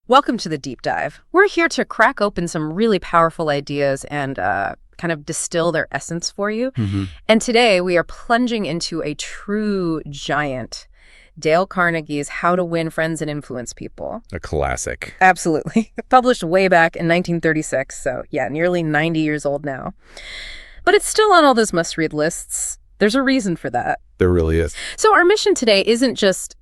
Welcome to the deep dive. We're here to crack open some really powerful ideas and kind of distill their essence for you. And today we are plunging into a true giant, Dale Carnegie's How to Win Friends and Influence People. A classic. Absolutely. Published way back in 1936, so yeah, nearly 90 years old now. But it's still on all those must-read lists. There's a reason for that. There really is. So our mission today isn't just,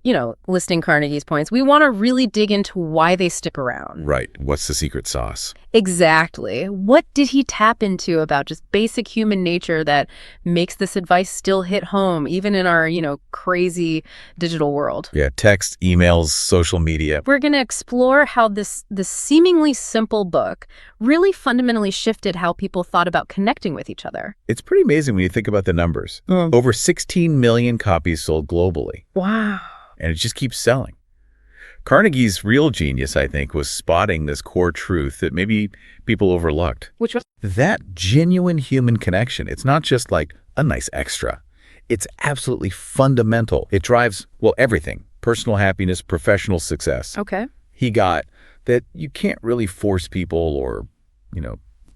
listing Carnegie's points. We want to really dig into why they stick around. Right. What's the secret sauce? Exactly. What did he tap into about just basic human nature that makes this advice still hit home, even in our, crazy digital world? Yeah, text, emails, social media. We're going to explore how this seemingly simple book really fundamentally shifted how people thought about connecting with each other. It's pretty amazing when you think about the numbers. Over 16 million copies sold globally. Wow. And it just keeps selling. Carnegie's real genius, I think, was spotting this core truth that maybe people overlooked. Which was? That genuine human connection. It's not just like a nice extra. It's absolutely fundamental. It drives, everything. Personal happiness, professional success. Okay. He got that you can't really force people or,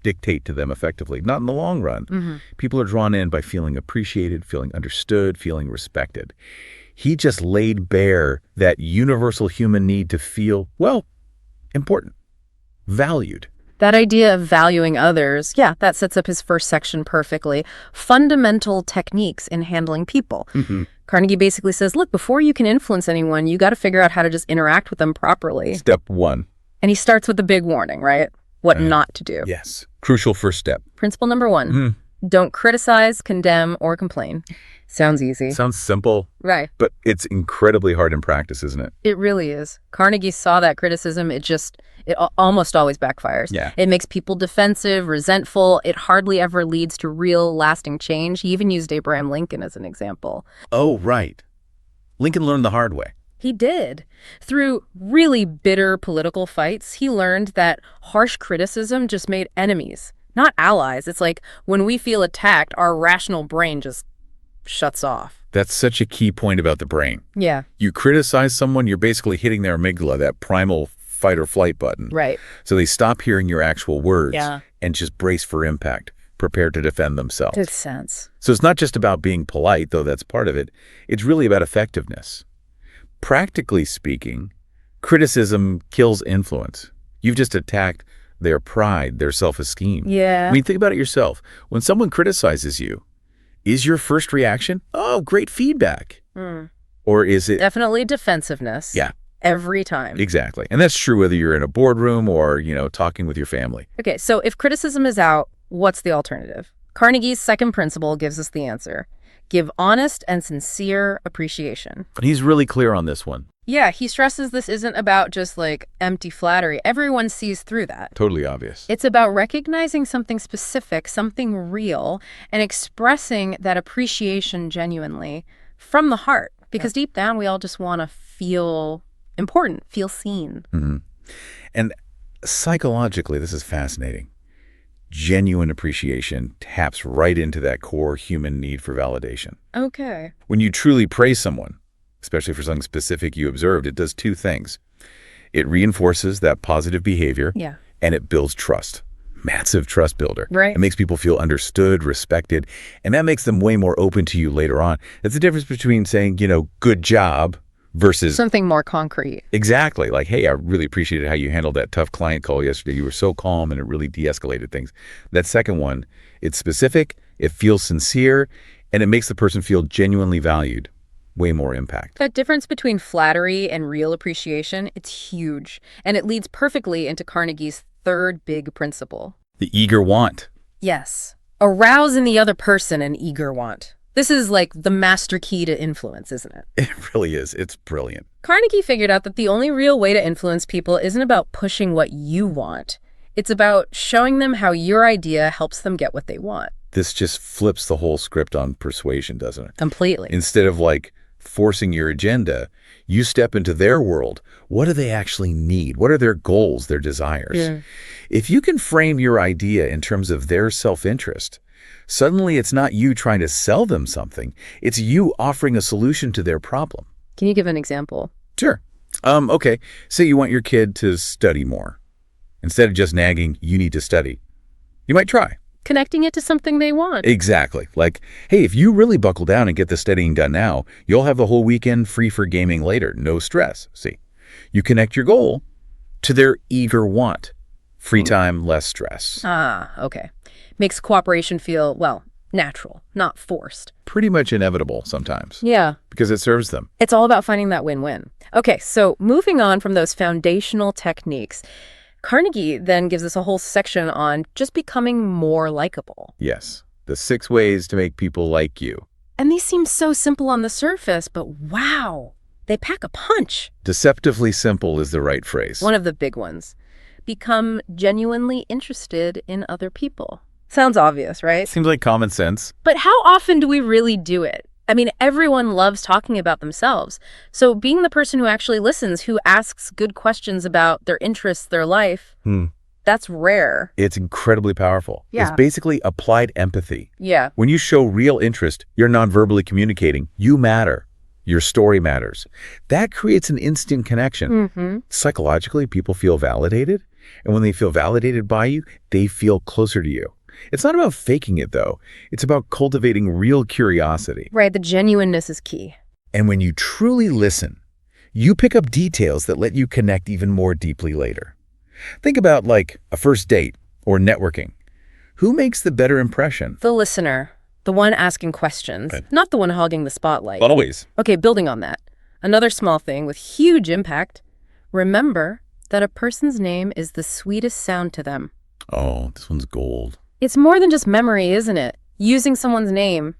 dictate to them effectively. Not in the long run. People are drawn in by feeling appreciated, feeling understood, feeling respected. He just laid bare that universal human need to feel, important, valued. That idea of valuing others, that sets up his first section perfectly. Fundamental techniques in handling people. Carnegie basically says, look, before you can influence anyone, you got to figure out how to just interact with them properly. Step one. And he starts with the big warning, right? What not to do. Yes. Crucial first step. Principle number one. Don't criticize, condemn, or complain. Sounds easy. Sounds simple. Right. But it's incredibly hard in practice, isn't it? It really is. Carnegie saw that criticism. It almost always backfires. Yeah. It makes people defensive, resentful. It hardly ever leads to real, lasting change. He even used Abraham Lincoln as an example. Oh, right. Lincoln learned the hard way. He did. Through really bitter political fights, he learned that harsh criticism just made enemies, not allies. It's like when we feel attacked, our rational brain just shuts off. That's such a key point about the brain. Yeah. You criticize someone, you're basically hitting their amygdala, that primal fight or flight button. Right. So they stop hearing your actual words and just brace for impact, prepare to defend themselves. Makes sense. So it's not just about being polite, though that's part of it. It's really about effectiveness. Practically speaking, criticism kills influence. You've just attacked their pride, their self-esteem. Yeah. I mean, think about it yourself. When someone criticizes you, is your first reaction, oh, great feedback? Or is it... Definitely defensiveness. Yeah. Every time. Exactly. And that's true whether you're in a boardroom or, talking with your family. Okay, so if criticism is out, what's the alternative? Carnegie's second principle gives us the answer. Give honest and sincere appreciation. And he's really clear on this one. Yeah, he stresses this isn't about just empty flattery. Everyone sees through that. Totally obvious. It's about recognizing something specific, something real, and expressing that appreciation genuinely from the heart. Because deep down, we all just want to feel important, feel seen. And psychologically, this is fascinating. Genuine appreciation taps right into that core human need for validation. Okay. When you truly praise someone, especially for something specific you observed, it does two things. It reinforces that positive behavior, and it builds trust. Massive trust builder. Right. It makes people feel understood, respected, and that makes them way more open to you later on. It's the difference between saying, good job versus... something more concrete. Exactly. Like, hey, I really appreciated how you handled that tough client call yesterday. You were so calm and it really de-escalated things. That second one, it's specific, it feels sincere, and it makes the person feel genuinely valued. Way more impact. That difference between flattery and real appreciation, it's huge. And it leads perfectly into Carnegie's third big principle. The eager want. Yes. Arouse in the other person an eager want. This is like the master key to influence, isn't it? It really is. It's brilliant. Carnegie figured out that the only real way to influence people isn't about pushing what you want. It's about showing them how your idea helps them get what they want. This just flips the whole script on persuasion, doesn't it? Completely. Instead of forcing your agenda, you step into their world. What do they actually need? What are their goals, their desires? Yeah. If you can frame your idea in terms of their self-interest, suddenly it's not you trying to sell them something. It's you offering a solution to their problem. Can you give an example? Sure. Okay. Say you want your kid to study more. Instead of just nagging, you need to study. You might try. Connecting it to something they want. Exactly. Like, hey, if you really buckle down and get the studying done now, you'll have the whole weekend free for gaming later. No stress. See, you connect your goal to their eager want. Free time, less stress. Ah, okay. Makes cooperation feel, well, natural, not forced. Pretty much inevitable sometimes. Yeah. Because it serves them. It's all about finding that win-win. Okay, so moving on from those foundational techniques, Carnegie then gives us a whole section on just becoming more likable. Yes. The 6 ways to make people like you. And these seem so simple on the surface, but wow, they pack a punch. Deceptively simple is the right phrase. One of the big ones. Become genuinely interested in other people. Sounds obvious, right? Seems like common sense. But how often do we really do it? I mean, everyone loves talking about themselves. So being the person who actually listens, who asks good questions about their interests, their life, that's rare. It's incredibly powerful. Yeah. It's basically applied empathy. Yeah. When you show real interest, you're non-verbally communicating. You matter. Your story matters. That creates an instant connection. Psychologically, people feel validated. And when they feel validated by you, they feel closer to you. It's not about faking it, though. It's about cultivating real curiosity. Right, the genuineness is key. And when you truly listen, you pick up details that let you connect even more deeply later. Think about like a first date or networking. Who makes the better impression? The listener, the one asking questions, not the one hogging the spotlight. Always. Okay, building on that. Another small thing with huge impact. Remember that a person's name is the sweetest sound to them. Oh, this one's gold. It's more than just memory, isn't it? Using someone's name,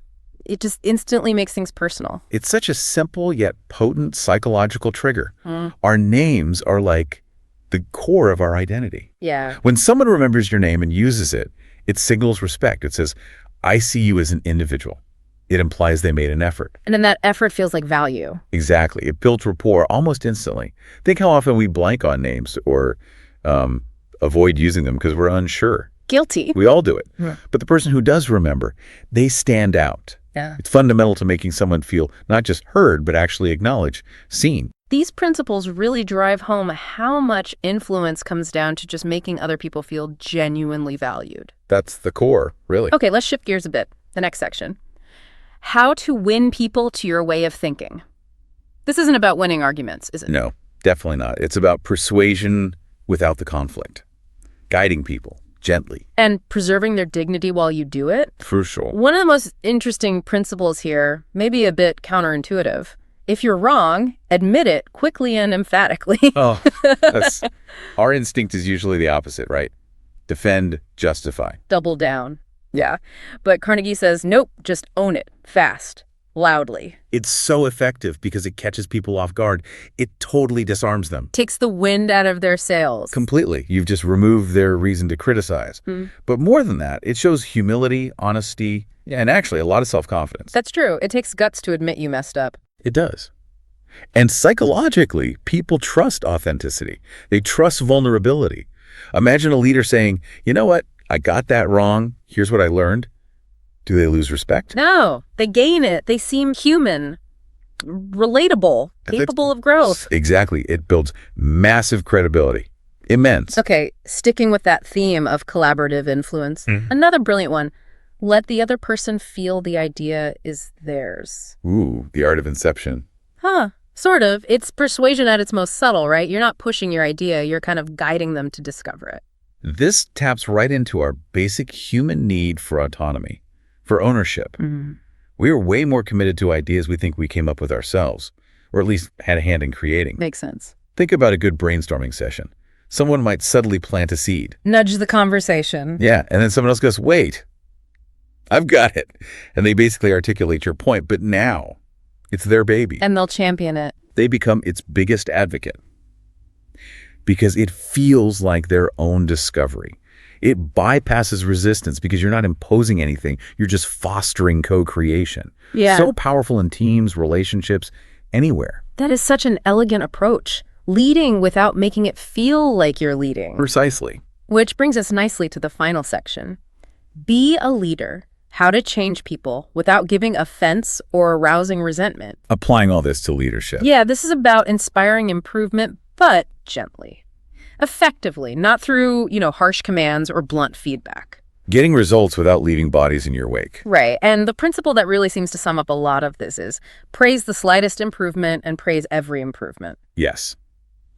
it just instantly makes things personal. It's such a simple yet potent psychological trigger. Our names are like the core of our identity. Yeah. When someone remembers your name and uses it, it signals respect. It says, I see you as an individual. It implies they made an effort. And then that effort feels like value. Exactly. It builds rapport almost instantly. Think how often we blank on names or avoid using them because we're unsure. Guilty. We all do it. But the person who does remember, they stand out. Yeah. It's fundamental to making someone feel not just heard, but actually acknowledged, seen. These principles really drive home how much influence comes down to just making other people feel genuinely valued. That's the core, really. Okay, let's shift gears a bit. The next section. How to win people to your way of thinking. This isn't about winning arguments, is it? No, definitely not. It's about persuasion without the conflict. Guiding people gently. And preserving their dignity while you do it. For sure. One of the most interesting principles here, maybe a bit counterintuitive. If you're wrong, admit it quickly and emphatically. Oh, our instinct is usually the opposite, right? Defend, justify. Double down. Yeah. But Carnegie says, nope, just own it. Fast. Loudly. It's so effective because it catches people off guard. It totally disarms them. Takes the wind out of their sails. Completely. You've just removed their reason to criticize. But more than that, it shows humility, honesty, and actually a lot of self-confidence. That's true. It takes guts to admit you messed up. It does. And psychologically, people trust authenticity. They trust vulnerability. Imagine a leader saying, you know what? I got that wrong. Here's what I learned. Do they lose respect? No, they gain it. They seem human, relatable, capable of growth. Exactly. It builds massive credibility. Immense. Okay, sticking with that theme of collaborative influence, another brilliant one. Let the other person feel the idea is theirs. Ooh, the art of inception. Huh, sort of. It's persuasion at its most subtle, right? You're not pushing your idea. You're kind of guiding them to discover it. This taps right into our basic human need for autonomy, for ownership. We are way more committed to ideas we think we came up with ourselves, or at least had a hand in creating. Makes sense. Think about a good brainstorming session. Someone might subtly plant a seed. Nudge the conversation. Yeah, and then someone else goes, wait, I've got it. And they basically articulate your point, but now it's their baby. And they'll champion it. They become its biggest advocate because it feels like their own discovery. It bypasses resistance because you're not imposing anything. You're just fostering co-creation. Yeah. So powerful in teams, relationships, anywhere. That is such an elegant approach. Leading without making it feel like you're leading. Precisely. Which brings us nicely to the final section. Be a leader How to change people without giving offense or arousing resentment. Applying all this to leadership. Yeah, this is about inspiring improvement, but gently. Effectively, not through, harsh commands or blunt feedback. Getting results without leaving bodies in your wake. Right, and the principle that really seems to sum up a lot of this is praise the slightest improvement and praise every improvement. Yes,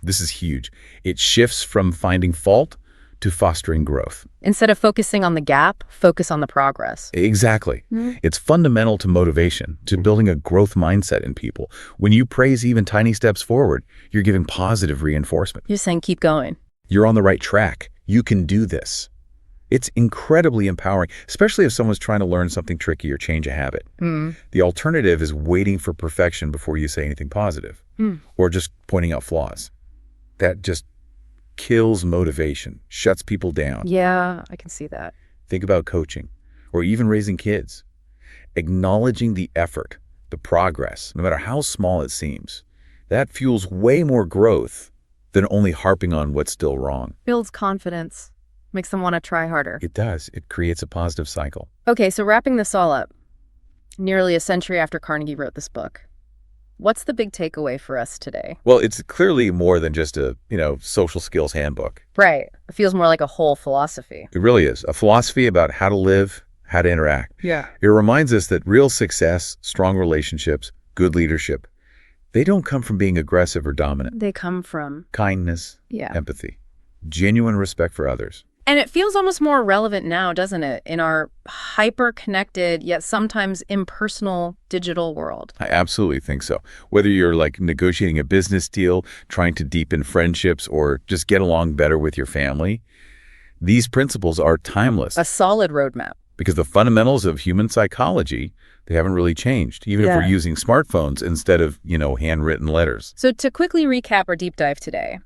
this is huge. It shifts from finding fault to fostering growth. Instead of focusing on the gap, focus on the progress. Exactly. It's fundamental to motivation, to building a growth mindset in people. When you praise even tiny steps forward, you're giving positive reinforcement. You're saying keep going. You're on the right track. You can do this. It's incredibly empowering, especially if someone's trying to learn something tricky or change a habit. The alternative is waiting for perfection before you say anything positive, or just pointing out flaws. That just kills motivation, shuts people down. Yeah, I can see that. Think about coaching or even raising kids. Acknowledging the effort, the progress, no matter how small it seems, that fuels way more growth than only harping on what's still wrong. Builds confidence. Makes them want to try harder. It does. It creates a positive cycle. Okay, so wrapping this all up, nearly a century after Carnegie wrote this book, what's the big takeaway for us today? Well, it's clearly more than just a, social skills handbook. Right. It feels more like a whole philosophy. It really is. A philosophy about how to live, how to interact. Yeah. It reminds us that real success, strong relationships, good leadership, they don't come from being aggressive or dominant. They come from Kindness, Yeah. empathy, genuine respect for others. And it feels almost more relevant now, doesn't it, in our hyper-connected, yet sometimes impersonal digital world? I absolutely think so. Whether you're negotiating a business deal, trying to deepen friendships, or just get along better with your family, these principles are timeless. A solid roadmap. Because the fundamentals of human psychology, they haven't really changed, even if we're using smartphones instead of, handwritten letters. So to quickly recap our deep dive today,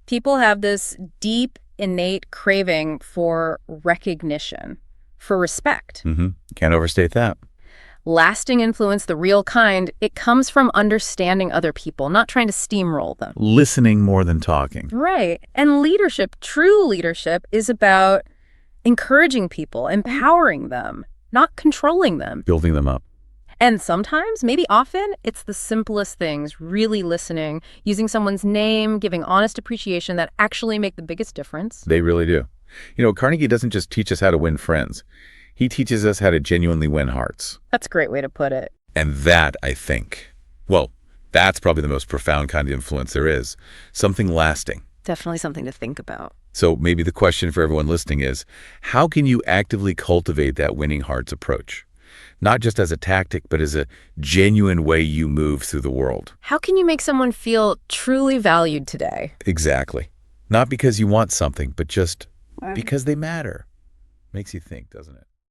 people have this deep, innate craving for recognition, for respect. Can't overstate that. Lasting influence, the real kind, it comes from understanding other people, not trying to steamroll them. Listening more than talking. Right. And leadership, true leadership, is about encouraging people, empowering them, not controlling them. Building them up. And sometimes, maybe often, it's the simplest things, really listening, using someone's name, giving honest appreciation that actually make the biggest difference. They really do. Carnegie doesn't just teach us how to win friends. He teaches us how to genuinely win hearts. That's a great way to put it. And that, I think, that's probably the most profound kind of influence there is. Something lasting. Definitely something to think about. So maybe the question for everyone listening is, how can you actively cultivate that winning hearts approach? Not just as a tactic, but as a genuine way you move through the world. How can you make someone feel truly valued today? Exactly. Not because you want something, but just because they matter. Makes you think, doesn't it?